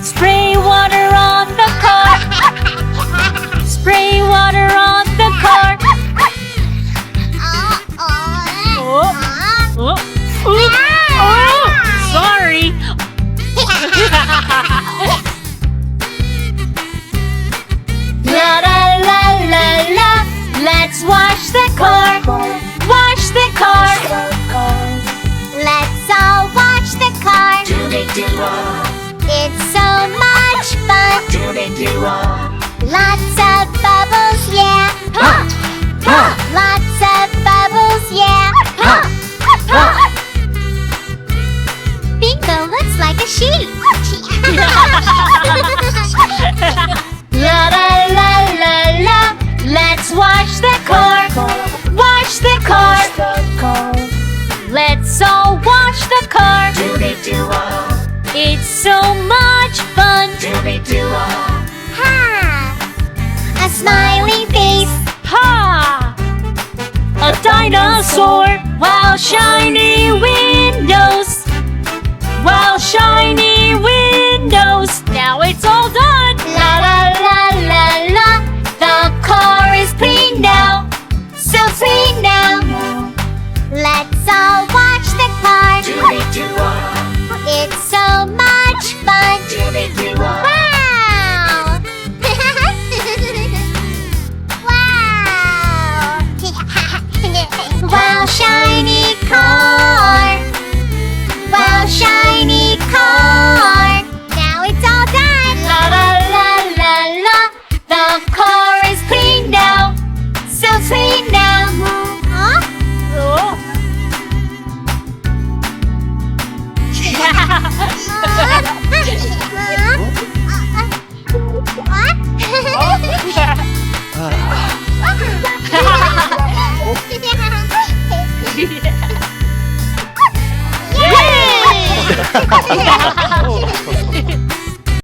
Spray water on the car. Spray water on the car. Oh, oh, oh, sorry. La la la la la. Let's wash the car. Wash the car. Let's all watch the car. It's so much fun. Lots of bubbles, yeah. Lots of bubbles, yeah. Bingo looks like a sheep. La la la la la. Let's wash the car. Wash the car. Let's all wash the car. It's so much fun. Ha! A smiley face. Ha! A dinosaur. Wow, shiny windows. Wow, shiny windows. Now it's all done. La la la la la. The car is clean now. So clean now. Let's all watch the car. It's so much fun. Wow! Wow! Wow, shiny car! Wow, shiny car! Now it's all done! La la la la la. The car is clean now. So clean now. Huh? Oh. Yay!